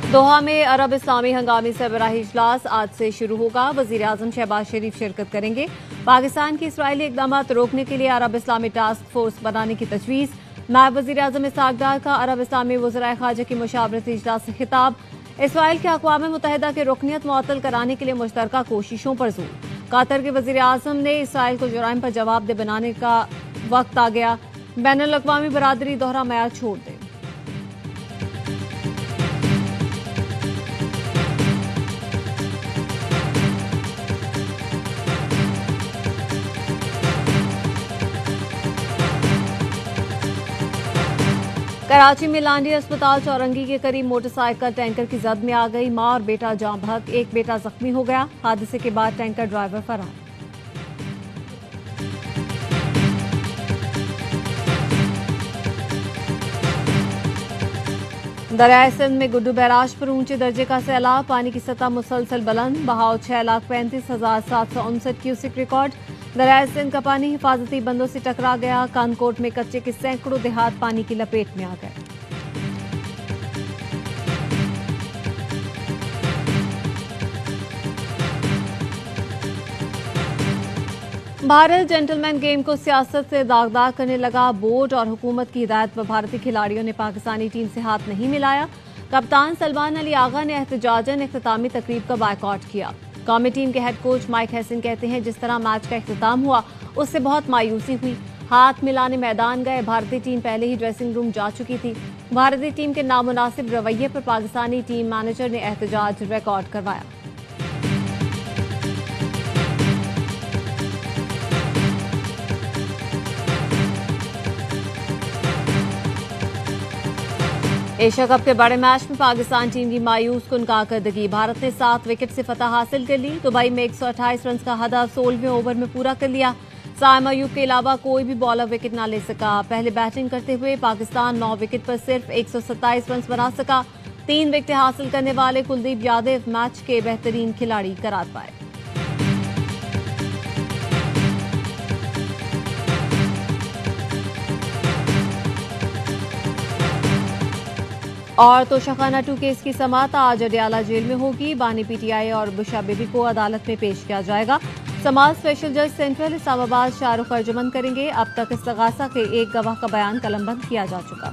दोहा में अरब इस्लामी हंगामी सरबराही इजलास आज से शुरू होगा। वजीर आजम शहबाज शरीफ शिरकत करेंगे। पाकिस्तान की इसराइली इकदाम रोकने के लिए अरब इस्लामी टास्क फोर्स बनाने की तजवीज़। नायब वजीर आजम इसहाक डार का अरब इस्लामी वज़राए ख़ारजा की मुशावरती इजलास से खिताब। इसराइल के अक़वाम मुत्तहिदा के रुकनियत मुअत्तल कराने के लिए मुश्तरका कोशिशों पर जोर। कतर के वजीर आजम ने इसराइल को जुराइम पर जवाबदेह बनाने का वक्त आ गया। बैनुल अक़वामी बरादरी दोहरा मयार छोड़ दे। कराची में लांडी अस्पताल चौरंगी के करीब मोटरसाइकिल टैंकर की जद में आ गई। मां और बेटा जाँ बहक, एक बेटा जख्मी हो गया। हादसे के बाद टैंकर ड्राइवर फरार। दरियाए सिंध में गुड्डू बैराज पर ऊंचे दर्जे का सैलाब। पानी की सतह मुसलसल बुलंद। बहाव 6,35,759 क्यूसेक रिकॉर्ड। दरियाए सिंध का पानी हिफाजती बंदों से टकरा गया। कानकोट में कच्चे के सैकड़ों देहात पानी की लपेट में आ गए। भारत जेंटलमैन गेम को सियासत से दागदार करने लगा। बोर्ड और हुकूमत की हिदायत पर भारतीय खिलाड़ियों ने पाकिस्तानी टीम से हाथ नहीं मिलाया। कप्तान सलमान अली आगा ने एहतजाजन इख्तितामी तकरीब का बायकॉट किया। कौमी टीम के हेड कोच माइक हैसन कहते हैं, जिस तरह मैच का इख्तिताम हुआ उससे बहुत मायूसी हुई। हाथ मिलाने मैदान गए। भारतीय टीम पहले ही ड्रेसिंग रूम जा चुकी थी। भारतीय टीम के नामुनासिब रवैये पर पाकिस्तानी टीम मैनेजर ने एहतजाज रिकॉर्ड करवाया। एशिया कप के बड़े मैच में पाकिस्तान टीम की मायूस कुन कारकर्दगी। भारत ने 7 विकेट से फतह हासिल कर ली। दुबई में 128 रन का हदफ 16वें ओवर में पूरा कर लिया। साइम अयूब के अलावा कोई भी बॉलर विकेट न ले सका। पहले बैटिंग करते हुए पाकिस्तान 9 विकेट पर सिर्फ 127 रन बना सका। 3 विकेट हासिल करने वाले कुलदीप यादव मैच के बेहतरीन खिलाड़ी करार पाए। और तोशाखाना 2 केस की समाअत आज अडयाला जेल में होगी। बानी पीटीआई और बुशा बेबी को अदालत में पेश किया जाएगा। समाअत स्पेशल जज सेंट्रल इस्लामाबाद शाहरुख अर्जुमंद करेंगे। अब तक इस्तगासा के एक गवाह का बयान कलमबंद किया जा चुका।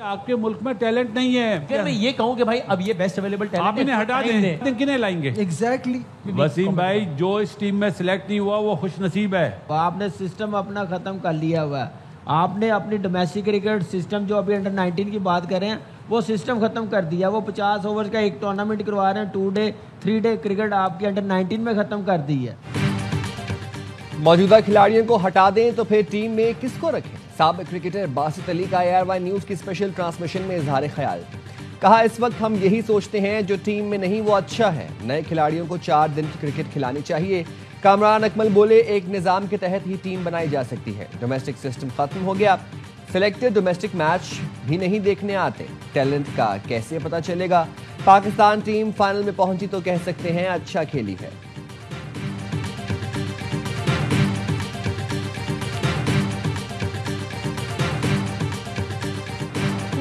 आपके मुल्क में टैलेंट नहीं है। फिर मैं ये कहूँ कि भाई अब ये बेस्ट अवेलेबल टैलेंट आप इन्हें हटा दें, किन्हें लाएंगे? एग्जैक्टली वसीम भाई, जो इस टीम में सिलेक्ट नहीं हुआ वो खुश नसीब है। आपने सिस्टम अपना खत्म कर लिया हुआ है। आपने अपनी डोमेस्टिक क्रिकेट सिस्टम जो अभी अंडर 19 की बात कर रहे हैं वो सिस्टम खत्म कर दिया। वो 50 ओवर का एक टूर्नामेंट करवा रहे हैं। 2 डे 3 डे क्रिकेट आपकी अंडर 19 में खत्म कर दी है। मौजूदा खिलाड़ियों को हटा दें तो फिर टीम में किसको रखें? साबिक क्रिकेटर बासित अली का ARY न्यूज की स्पेशल ट्रांसमिशन में इजहार ख्याल। कहा, इस वक्त हम यही सोचते हैं जो टीम में नहीं वो अच्छा है। नए खिलाड़ियों को 4 दिन की क्रिकेट खिलानी चाहिए। कामरान अकमल बोले, एक निज़ाम के तहत ही टीम बनाई जा सकती है। डोमेस्टिक सिस्टम खत्म हो गया। सिलेक्टेड डोमेस्टिक मैच भी नहीं देखने आते। टैलेंट का कैसे पता चलेगा? पाकिस्तान टीम फाइनल में पहुंची तो कह सकते हैं अच्छा खेली है।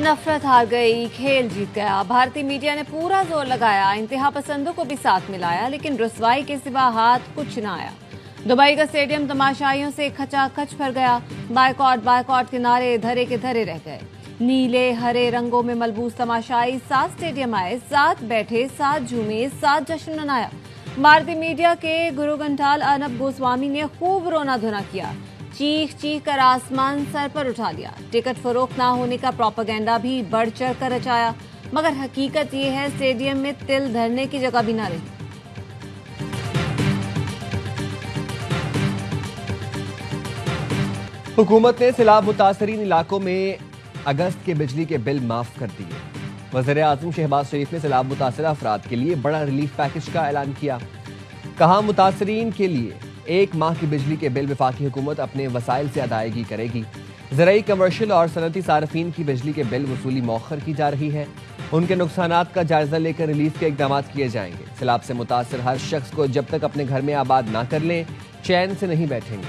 नफरत हार गई, खेल जीत गया। भारतीय मीडिया ने पूरा जोर लगाया, इंतहा पसंदों को भी साथ मिलाया, लेकिन रुसवाई के सिवा हाथ कुछ न आया। दुबई का स्टेडियम तमाशाइयों से खचाखच भर गया। बायकॉट बायकॉट के नारे धरे के धरे रह गए। नीले हरे रंगों में मलबूस तमाशाई साथ स्टेडियम आए, साथ बैठे, साथ झूमे, साथ जश्न मनाया। भारतीय मीडिया के गुरु घंटाल अर्नब गोस्वामी ने खूब रोना धोना किया। चीख चीख कर आसमान सर पर उठा लिया। टिकट फरोख्त ना होने का प्रोपेगेंडा भी बढ़ चढ़ कर रचाया, मगर हकीकत ये है स्टेडियम में तिल धरने की जगह भी ना रही। हुकूमत ने सैलाब मुतासरीन इलाकों में अगस्त के बिजली के बिल माफ कर दिए। वज़ीर आज़म शहबाज शरीफ ने सैलाब मुतासर अफराद के लिए बड़ा रिलीफ पैकेज का ऐलान किया। कहा, मुतासरीन के लिए 1 माह की बिजली के बिल वफाकी हुकूमत अपने वसाइल से अदायगी करेगी। ज़राई, कमर्शियल और सनती सार्फिन की बिजली के बिल वसूली मौखर की जा रही है। उनके नुकसानात का जायजा लेकर रिलीफ के इकदाम किए जाएंगे। सैलाब से मुतासर हर शख्स को जब तक अपने घर में आबाद ना कर लें, चैन से नहीं बैठेंगे।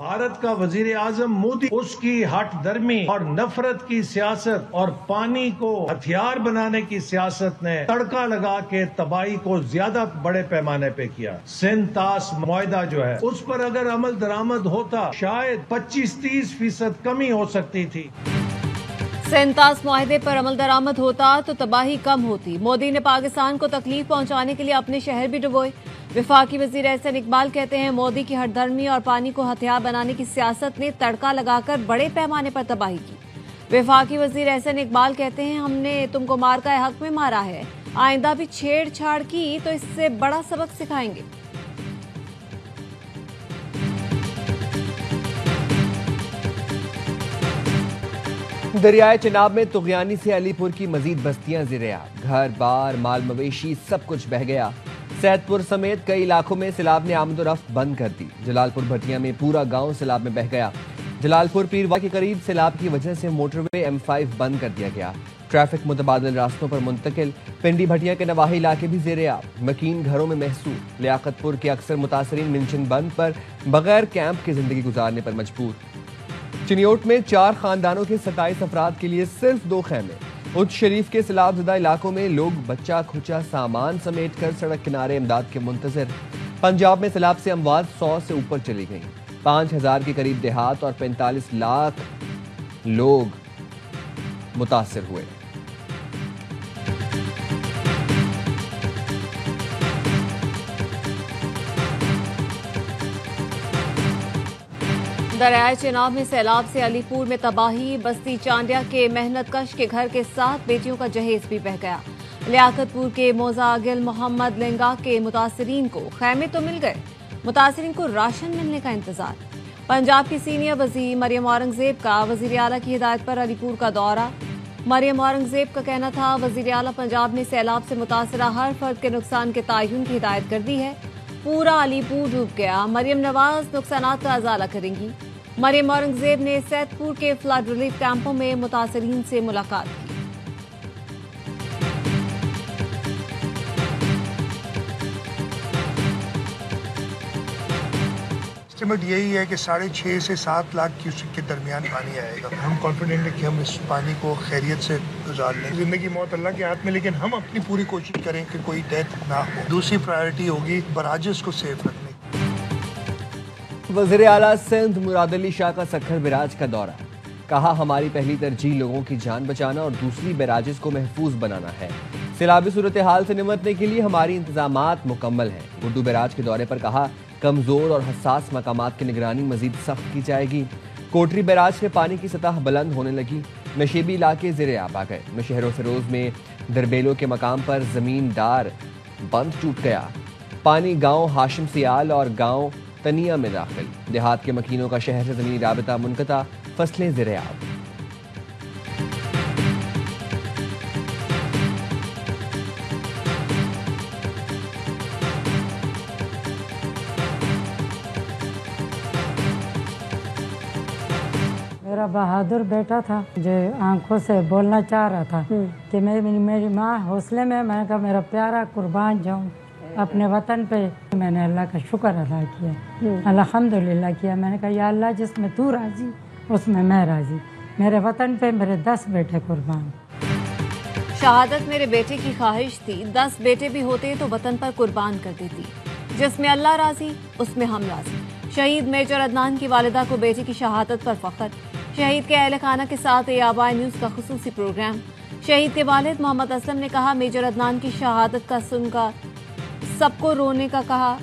भारत का वजीर आजम मोदी उसकी हट धर्मी और नफरत की सियासत और पानी को हथियार बनाने की सियासत ने तड़का लगा के तबाही को ज्यादा बड़े पैमाने पे किया। सिंतास मुआहदा जो है उस पर अगर अमल दरामद होता शायद 25-30% कमी हो सकती थी। सेंतास मुआहदे पर अमल दरामद होता तो तबाही कम होती। मोदी ने पाकिस्तान को तकलीफ पहुंचाने के लिए अपने शहर भी डुबोए। विफाकी वजीर एहसन इकबाल कहते हैं मोदी की हठधर्मी और पानी को हथियार बनाने की सियासत ने तड़का लगाकर बड़े पैमाने पर तबाही की। विफाकी वजीर एहसन इकबाल कहते हैं हमने तुमको मार्का हक में मारा है, आइंदा भी छेड़छाड़ की तो इससे बड़ा सबक सिखाएंगे। दरियाए चिनाब में तुगयानी से अलीपुर की मजीद बस्तियां ज़ेर-ए-आब, घर बार माल मवेशी सब कुछ बह गया। सैदपुर समेत कई इलाकों में सैलाब ने आमदोरफ्त बंद कर दी। जलालपुर भटिया में पूरा गांव सैलाब में बह गया। जलालपुर पीरवा के करीब सैलाब की वजह से मोटरवे M5 बंद कर दिया गया। ट्रैफिक मुतबादिल रास्तों पर मुंतकिल। पिंडी भटिया के नवाही इलाके भी ज़ेर-ए-आब, मकीन घरों में महसूर। लियाकतपुर के अक्सर मुतासरीन मिंशन बंद पर बगैर कैंप की जिंदगी गुजारने पर मजबूर। चिनियोट में 4 खानदानों के 27 अफराद के लिए सिर्फ 2 खैमे। उच्च शरीफ के सैलाबज़दा इलाकों में लोग बच्चा खुचा सामान समेट कर सड़क किनारे इमदाद के मुंतजर। पंजाब में सैलाब से अमवात 100 से ऊपर चली गई। 5000 के करीब देहात और 45 लाख लोग मुतासिर हुए। दरियाए चिनाब में सैलाब से अलीपुर में तबाही। बस्ती चांडिया के मेहनतकश के घर के 7 बेटियों का जहेज भी बह गया। लियाकतपुर के मोजागिल मोहम्मद लेंगा के मुतासरीन को खैमे तो मिल गए, मुतासरीन को राशन मिलने का इंतजार। पंजाब की सीनियर वजीर मरियम औरंगजेब का वजीर आला की हिदायत पर अलीपुर का दौरा। मरियम औरंगजेब का कहना था वजीर आला पंजाब ने सैलाब से मुतासरा हर फर्द के नुकसान के तयन की हिदायत कर दी है। पूरा अलीपुर डूब गया, मरियम नवाज नुकसानात का अजाला करेंगी। मरियम औरंगजेब ने सैदपुर के फ्लड रिलीफ कैंपों में मुतासरीन से मुलाकात की। एस्टिमेट यही है कि 6.5 से 7 लाख क्यूसेक के दरमियान पानी आएगा। हम कॉन्फिडेंट हैं कि हम इस पानी को खैरियत से गुजार लें। जिंदगी मौत अल्लाह के हाथ में, लेकिन हम अपनी पूरी कोशिश करें कि कोई डेथ ना हो। दूसरी प्रायोरिटी होगी बराजेस को सेफ रखने। वज़ीर आला सिंध मुराद अली शाह का सक्खर बैराज का दौरा। कहा हमारी पहली तरजीह लोगों की जान बचाना और दूसरी बैराजेस को महफूज बनाना है। सैलाबी सूरत हाल से निमटने के लिए हमारी इंतजामात मुकम्मल हैं। उर्दू बैराज के दौरे पर कहा कमजोर और हसास मकामात की निगरानी मजीद सख्त की जाएगी। कोटरी बैराज के पानी की सतह बुलंद होने लगी। नशेबी इलाके ज़ेर-ए-आब आ गए। नशहर फरोज में दरबेलों के मकाम पर जमींदार बंद टूट गया। पानी गांव हाशिम सियाल और गांव तनिया में दाखिल। देहात के मकीनों का शहर से ज़मीनी राबता मुनक़ता, फसलें ज़ेर-ए-आब। मेरा बहादुर बेटा था जो आंखों से बोलना चाह रहा था कि मेरी माँ हौसले में, मैंने कहा मेरा प्यारा कुर्बान जाऊँ अपने वतन पे। मैंने अल्लाह का शुक्र अदा किया, अल्हम्दुलिल्लाह किया। मैंने कहा या अल्लाह जिसमें तू राजी उसमें मैं राजी। मेरे वतन पे मेरे 10 बेटे कुर्बान। शहादत मेरे बेटे की ख्वाहिश थी, 10 बेटे भी होते तो वतन पर कुर्बान कर देती। जिसमें अल्लाह राजी उसमें हम राजी। शहीद मेजर अदनान की वालिदा को बेटे की शहादत पर फख्र। शहीद के अहले खाना के साथ ABI न्यूज़ का खुसूसी प्रोग्राम। शहीद के वालिद मोहम्मद असलम ने कहा मेजर अदनान की शहादत का सुनकर सबको रोने का कहा,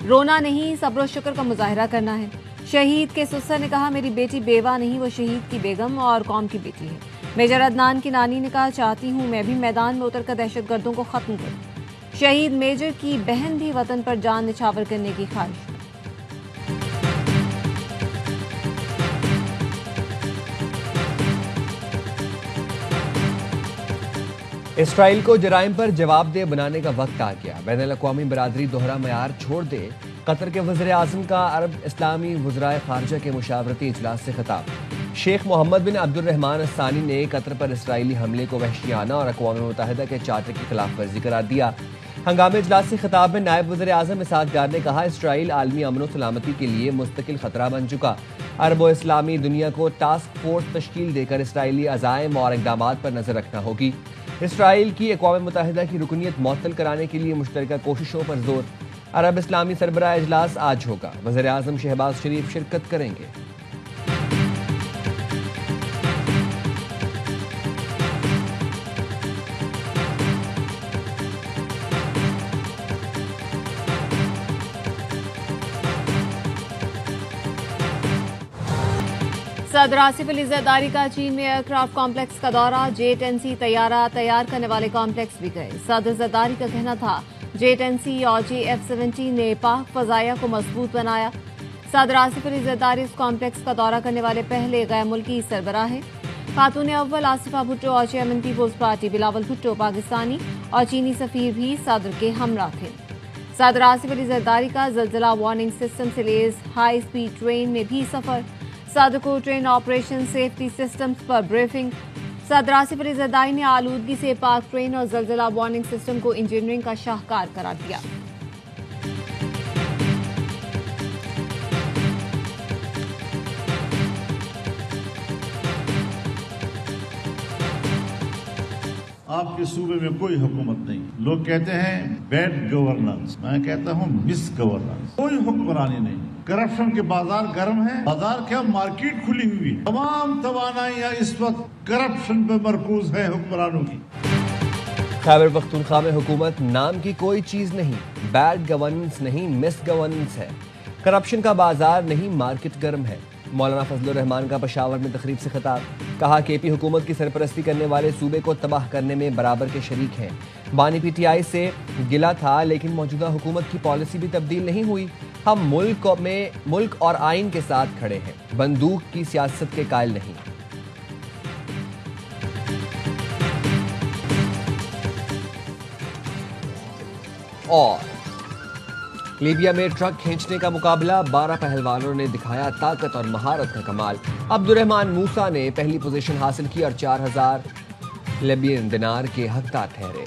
रोना नहीं सब्र और शुक्र का मुजाहिरा करना है। शहीद के सुसर ने कहा मेरी बेटी बेवा नहीं, वो शहीद की बेगम और कौम की बेटी है। मेजर अदनान की नानी ने कहा चाहती हूँ मैं भी मैदान में उतरकर दहशतगर्दों को खत्म करूँ। शहीद मेजर की बहन भी वतन पर जान निछावर करने की ख्वाहिश। इसराइल को जराइम पर जवाबदेह बनाने का वक्त आ गया। बैनुल-अक़वामी बरादरी दोहरा मयार छोड़ दे। कतर के वज़ीर आज़म का अरब इस्लामी वज़राए ख़ारजा के मुशावरती इजलास से खिताब। शेख मोहम्मद बिन अब्दुर्रहमान अस्सानी ने कतर पर इसराइली हमले को वहशियाना और अक़वाम मुत्तहिदा के चार्टर की खिलाफ वर्जी करार दिया। हंगामी इजलास से खिताब में नायब वज़ीर आज़म इसहाक डार ने कहा, इसराइल आलमी अमन व सलामती के लिए मुस्तकिल खतरा बन चुका। अरब व इस्लामी दुनिया को टास्क फोर्स तश्कील देकर इसराइली अज़ाइम और इक़दामात पर नजर रखना होगी। इसराइल की अक़वाम मुत्तहिदा की रुकनीत मुअत्तल कराने के लिए मुश्तरका कोशिशों पर जोर। अरब इस्लामी सरबराह इजलास आज होगा। वज़ीर आज़म शहबाज शरीफ शिरकत करेंगे। सदर आसिफ अली जरदारी का चीन में एयरक्राफ्ट कॉम्प्लेक्स का दौरा। J-10C तैयारा तैयार करने वाले कॉम्प्लेक्स भी गए। सदर जरदारी का कहना था, J-10C और J-F-17 ने पाक फजाया को मजबूत बनाया। सदर आसिफ अली जरदारी इस कॉम्प्लेक्स का दौरा करने वाले पहले गैर मुल्की सरबराह हैं। खातून अव्वल आसिफा भुट्टो और chairman Peoples Party Bilawal Bhutto Pakistani और चीनी सफीर भी सदर के हमरा थे। सदर आसिफ अली जरदारी का ज़लज़ला वार्निंग सिस्टम से लेस हाई स्पीड ट्रेन में भी सफर। सदर को ट्रेन ऑपरेशन सेफ्टी सिस्टम्स पर ब्रीफिंग। सदर आसिफ अली जरदारी ने आलूदगी से पाक ट्रेन और ज़लज़ला वार्निंग सिस्टम को इंजीनियरिंग का शाहकार करार दिया। आपके सूबे में कोई हुकूमत नहीं। लोग कहते हैं बैड गवर्नेंस, मैं कहता हूँ मिस गवर्नेंस। कोई हुक्मरानी नहीं। करप्शन के बाजार गर्म है। बाजार क्या, मार्केट खुली हुई है। तमाम तवानाइयाँ इस वक्त करप्शन पे मरकूज है हुक्मरानों की। खैबर पख्तूनख्वा में हुकूमत नाम की कोई चीज नहीं। बैड गवर्नेंस नहीं, मिस गवर्नेंस है। करप्शन का बाजार नहीं, मार्केट गर्म है। मौलाना फजलुर रहमान का पेशावर में तकरीब से खिताब। कहा, केपी हुकूमत की सरपरस्ती करने वाले सूबे को तबाह करने में बराबर के शरीक हैं। बानी PTI से गिला था, लेकिन मौजूदा हुकूमत की पॉलिसी भी तब्दील नहीं हुई। हम मुल्क और आइन के साथ खड़े हैं, बंदूक की सियासत के कायल नहीं। और लीबिया में ट्रक खींचने का मुकाबला, 12 पहलवानों ने दिखाया ताकत और महारत का कमाल। अब्दुर्रहमान मूसा ने पहली पोजीशन हासिल की और 4000 लीबियन दिनार के हकदार ठहरे।